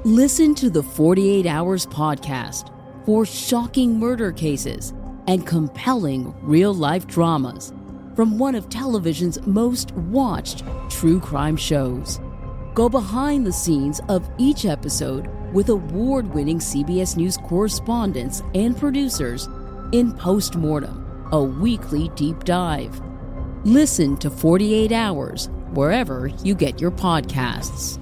Listen to the 48 Hours podcast for shocking murder cases and compelling real-life dramas from one of television's most watched true crime shows. Go behind the scenes of each episode with award-winning CBS News correspondents and producers in Postmortem, a weekly deep dive. Listen to 48 Hours wherever you get your podcasts.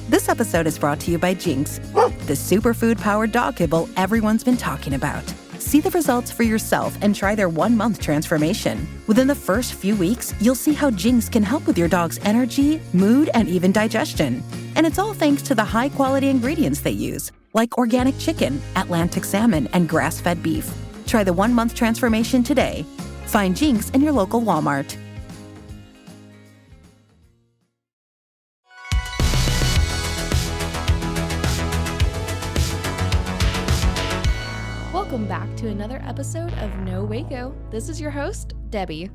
This episode is brought to you by Jinx, the superfood-powered dog kibble everyone's been talking about. See the results for yourself and try their 1-month transformation. Within the first few weeks, you'll see how Jinx can help with your dog's energy, mood, and even digestion. And it's all thanks to the high-quality ingredients they use, like organic chicken, Atlantic salmon, and grass-fed beef. Try the 1-month transformation today. Find Jinx in your local Walmart. Welcome back to another episode of No Waco. This is your host, Debbie.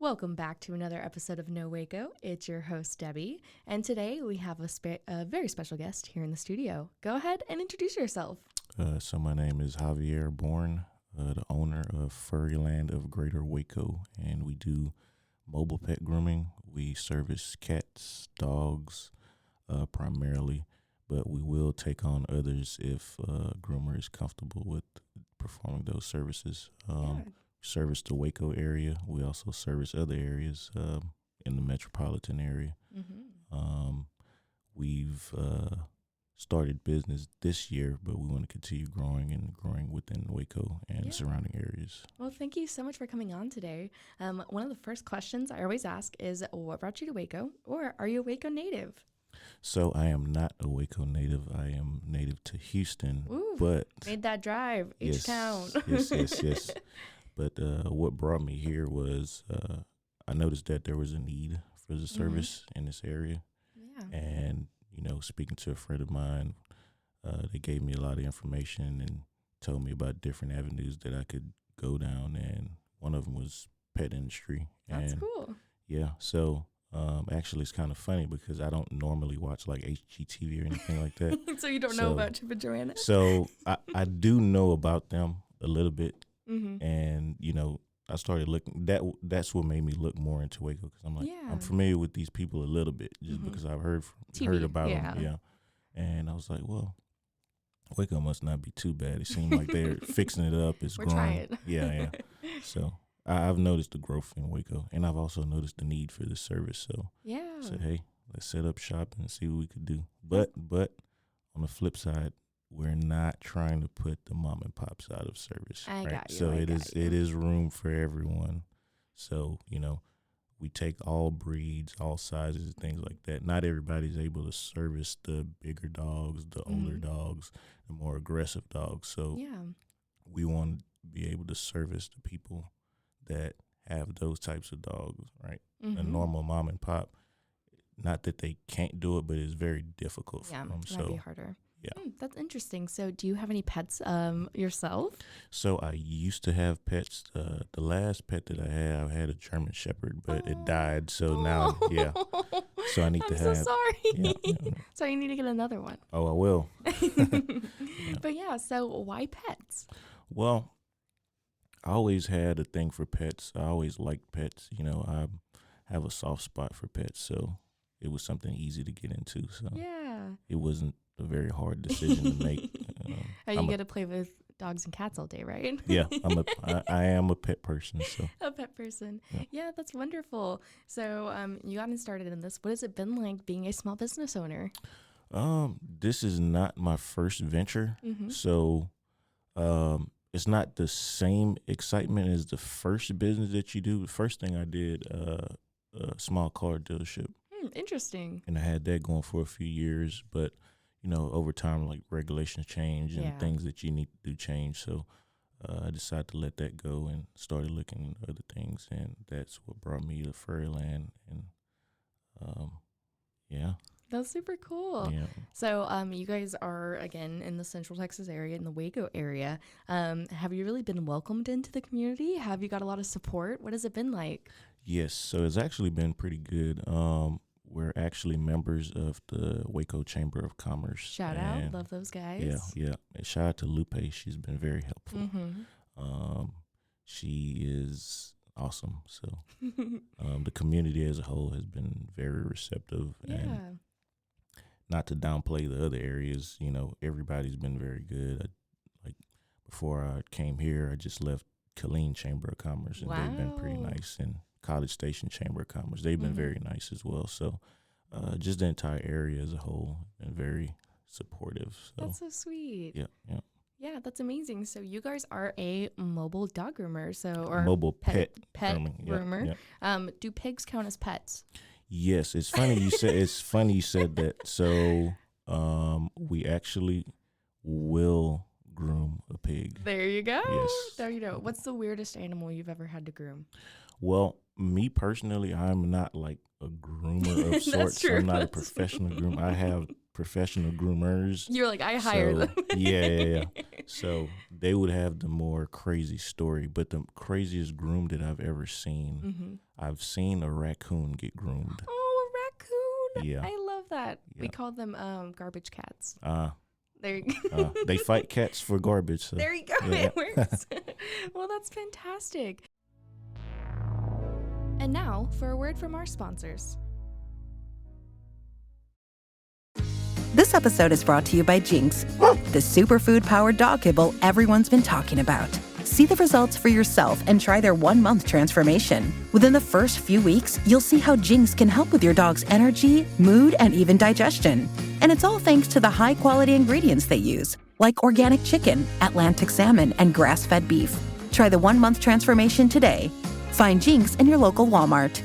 Welcome back to another episode of No Waco. It's your host, Debbie. And today we have a very special guest here in the studio. Go ahead and introduce yourself. So my name is Javier Bourne, the owner of Furryland of Greater Waco, and we do mobile pet grooming. We service cats, dogs, primarily, but we will take on others if a groomer is comfortable with performing those services. Service the Waco area. We also service other areas in the metropolitan area. Mm-hmm. We've started business this year, but we want to continue growing within Waco and surrounding areas. Well, thank you so much for coming on today. One of the first questions I always ask is, what brought you to Waco, or are you a Waco native? So I am not a Waco native. I am native to Houston. Ooh, but made that drive each town. yes. But what brought me here was I noticed that there was a need for the service in this area. Yeah. And, speaking to a friend of mine, they gave me a lot of information and told me about different avenues that I could go down. And one of them was pet industry. That's cool. Yeah. So actually, it's kind of funny because I don't normally watch like HGTV or anything like that. So you don't know about Chip and Joanna? So I do know about them a little bit. Mm-hmm. And, I started looking, that's what made me look more into Waco, because I'm like, I'm familiar with these people a little bit just because I've heard about them. Yeah. And I was like, well, Waco must not be too bad. It seemed like they're fixing it up. It's We're growing. trying. Yeah. So I've noticed the growth in Waco, and I've also noticed the need for this service. So I said, hey, let's set up shop and see what we could do. But on the flip side, we're not trying to put the mom and pops out of service. I got you. So it is room for everyone. So, we take all breeds, all sizes, things like that. Not everybody's able to service the bigger dogs, the older dogs, the more aggressive dogs. So we want to be able to service the people that have those types of dogs, right? A normal mom and pop, not that they can't do it, but it's very difficult for them. It might be harder. Yeah. That's interesting. So do you have any pets yourself? So I used to have pets. The last pet that I had a German Shepherd, but it died. So now, So I need to have. I'm so sorry. Yeah. So you need to get another one. Oh, I will. But so why pets? Well, I always had a thing for pets. I always liked pets. I have a soft spot for pets, so it was something easy to get into. So it wasn't a very hard decision to make. You get to play with dogs and cats all day, right? Yeah, I am a pet person. So a pet person. Yeah, that's wonderful. So you got started in this. What has it been like being a small business owner? This is not my first venture, so it's not the same excitement as the first business that you do. The first thing I did, a small car dealership. Interesting. And I had that going for a few years, but over time, like regulations change and things that you need to do change. So I decided to let that go and started looking into other things, and that's what brought me to Furryland. And That's super cool. Yeah. So you guys are, again, in the Central Texas area, in the Waco area. Have you really been welcomed into the community? Have you got a lot of support? What has it been like? Yes, so it's actually been pretty good. We're actually members of the Waco Chamber of Commerce. Shout out. Love those guys. Yeah. And shout out to Lupe. She's been very helpful. Mm-hmm. She is awesome. So the community as a whole has been very receptive. Yeah. And not to downplay the other areas, everybody's been very good. Like before I came here, I just left Killeen Chamber of Commerce, and they've been pretty nice. And College Station Chamber of Commerce, they've been very nice as well. So just the entire area as a whole been very supportive. So. That's so sweet. Yeah. Yeah, that's amazing. So you guys are a mobile dog groomer, or mobile pet groomer. Yep. Do pigs count as pets? Yes, it's funny you said that. So we actually will groom a pig. There you go. Yes. There you go. What's the weirdest animal you've ever had to groom? Well, me personally, I'm not like a groomer of sorts. True. I'm not a professional groomer. I have professional groomers. You're like, I hire them. Yeah. So they would have the more crazy story, but the craziest groom that I've ever seen, I've seen a raccoon get groomed. Oh, a raccoon. Yeah. I love that. Yeah. We call them garbage cats. There you go. They fight cats for garbage. So. There you go. Yeah. It works. Well, that's fantastic. And now for a word from our sponsors. This episode is brought to you by Jinx, the superfood-powered dog kibble everyone's been talking about. See the results for yourself and try their 1-month transformation. Within the first few weeks, you'll see how Jinx can help with your dog's energy, mood, and even digestion. And it's all thanks to the high-quality ingredients they use, like organic chicken, Atlantic salmon, and grass-fed beef. Try the 1-month transformation today. Find Jinx in your local Walmart.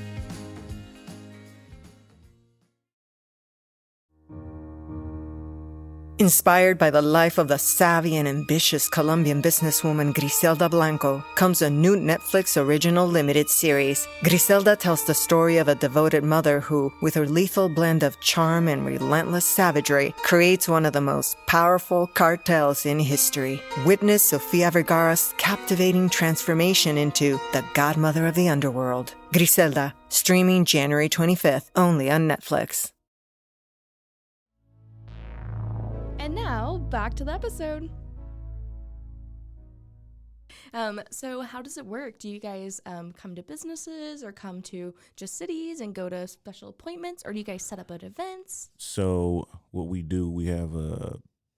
Inspired by the life of the savvy and ambitious Colombian businesswoman Griselda Blanco comes a new Netflix original limited series. Griselda tells the story of a devoted mother who, with her lethal blend of charm and relentless savagery, creates one of the most powerful cartels in history. Witness Sofia Vergara's captivating transformation into the godmother of the underworld. Griselda, streaming January 25th, only on Netflix. And now, back to the episode. So how does it work? Do you guys come to businesses or come to just cities and go to special appointments, or do you guys set up at events? So what we do, we have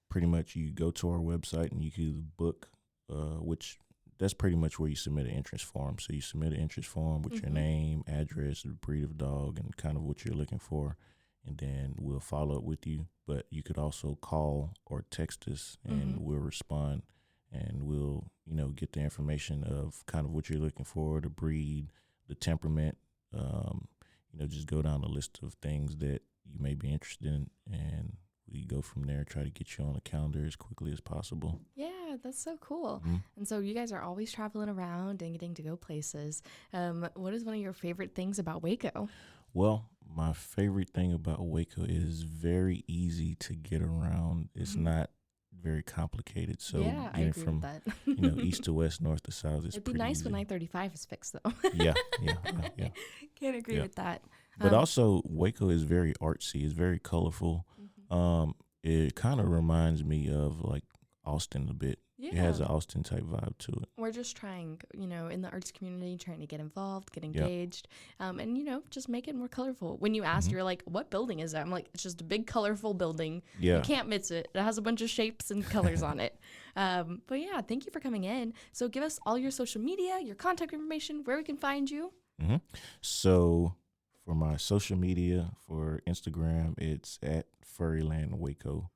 pretty much you go to our website and you can book, which that's pretty much where you submit an entrance form. So you submit an entrance form with your name, address, the breed of dog, and kind of what you're looking for. And then we'll follow up with you. But you could also call or text us, and we'll respond, and we'll, get the information of kind of what you're looking for, the breed, the temperament. Just go down the list of things that you may be interested in, and we go from there, try to get you on the calendar as quickly as possible. Yeah, that's so cool. And so you guys are always traveling around and getting to go places. What is one of your favorite things about Waco? Well, my favorite thing about Waco is very easy to get around. It's not very complicated. So yeah, I agree from with that. East to west, north to south, it's It'd be pretty nice easy. when I-35 is fixed, though. Yeah. Can't agree Yeah. with that. But also, Waco is very artsy. It's very colorful. It kind of reminds me of like Austin a bit. Yeah. It has an Austin type vibe to it. We're just trying, in the arts community, trying to get involved, get engaged, and, just make it more colorful. When you asked, you're like, what building is that? I'm like, it's just a big, colorful building. Yeah. You can't miss it. It has a bunch of shapes and colors on it. But yeah, thank you for coming in. So give us all your social media, your contact information, where we can find you. So for my social media, for Instagram, it's at Furryland Waco.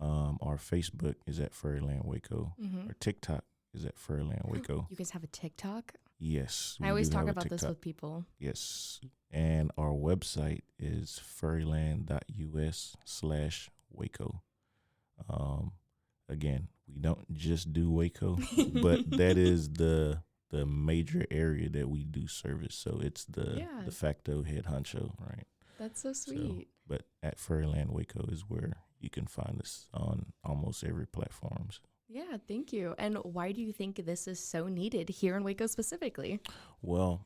Our Facebook is at Furryland Waco. Our TikTok is at Furryland Waco. You guys have a TikTok? Yes. I always do talk have a about this TikTok. with people. Yes. And our website is furryland.us/Waco. Again, we don't just do Waco, but that is the major area that we do service. So it's the de facto head honcho, right? That's so sweet. But at Furryland Waco is where you can find us on almost every platform. Yeah, thank you. And why do you think this is so needed here in Waco specifically? Well,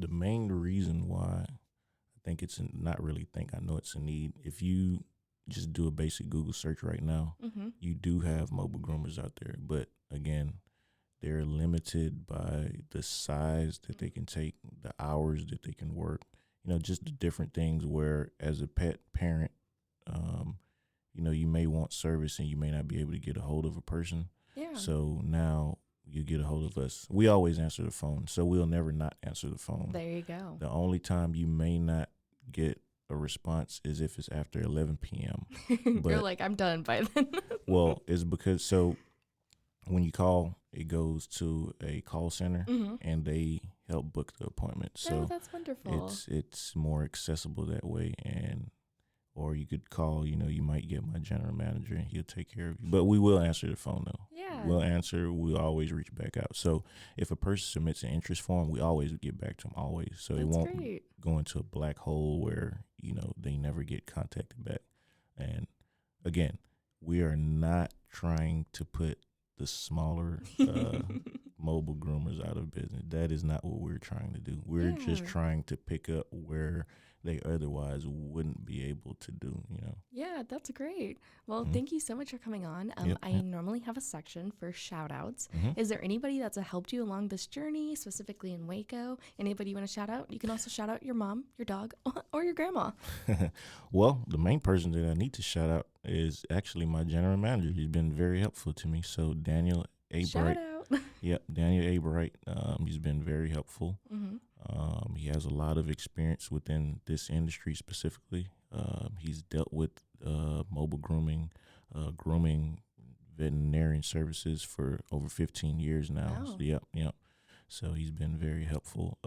the main reason why I think it's not really think I know it's a need. If you just do a basic Google search right now, you do have mobile groomers out there. But again, they're limited by the size that they can take, the hours that they can work, just the different things where as a pet parent, you may want service and you may not be able to get a hold of a person. Yeah. So now you get a hold of us. We always answer the phone, so we'll never not answer the phone. There you go. The only time you may not get a response is if it's after 11 p.m. You're like, I'm done by then. Well, it's because when you call, it goes to a call center and they help book the appointment. So that's wonderful. It's more accessible that way, or you could call. You might get my general manager and he'll take care of you. But we will answer the phone though. Yeah. We'll answer. We'll always reach back out. So if a person submits an interest form, we always get back to them always. So it won't go into a black hole where they never get contacted back. And again, we are not trying to put the smaller mobile groomers out of business. That is not what we're trying to do. We're just trying to pick up where they otherwise wouldn't be able to do, Yeah, that's great. Well, thank you so much for coming on. I normally have a section for shout outs. Is there anybody that's helped you along this journey, specifically in Waco? Anybody you want to shout out? You can also shout out your mom, your dog, or your grandma. Well, the main person that I need to shout out is actually my general manager. He's been very helpful to me. So Daniel A. Shout Bright. out. Yep, Daniel A. Bright. He's been very helpful. He has a lot of experience within this industry specifically. He's dealt with mobile grooming, grooming veterinarian services for over 15 years now. Wow. So, yep. So he's been very helpful.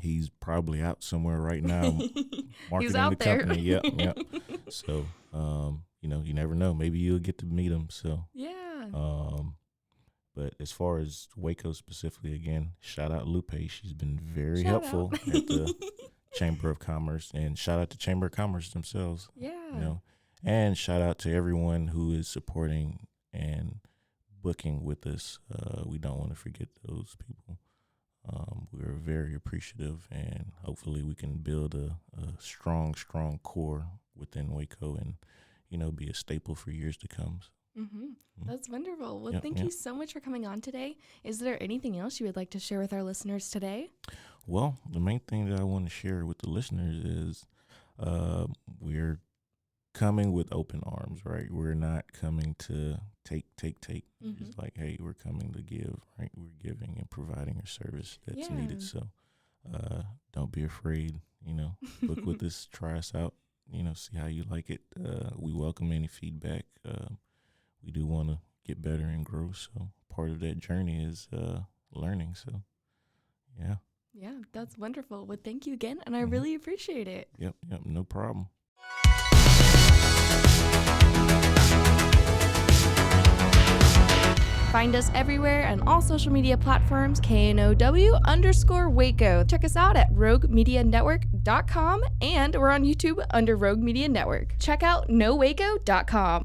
He's probably out somewhere right now marketing the company. Yep. So, you never know. Maybe you'll get to meet him. So, yeah. But as far as Waco specifically, again, shout out Lupe. She's been very helpful at the Chamber of Commerce, and shout out to Chamber of Commerce themselves. Yeah. And shout out to everyone who is supporting and booking with us. We don't want to forget those people. We're very appreciative, and hopefully we can build a strong core within Waco and, be a staple for years to come. That's wonderful. Well, thank you so much for coming on today. Is there anything else you would like to share with our listeners today? Well, the main thing that I want to share with the listeners is we're coming with open arms, right? We're not coming to take. It's like, hey, we're coming to give, right? We're giving and providing a service that's needed. So don't be afraid, book with us, try us out, see how you like it. We welcome any feedback. We do want to get better and grow. So part of that journey is learning. So, yeah. Yeah, that's wonderful. Well, thank you again, and I really appreciate it. Yep, no problem. Find us everywhere on all social media platforms, KNOW_Waco. Check us out at roguemedianetwork.com, and we're on YouTube under Rogue Media Network. Check out nowaco.com.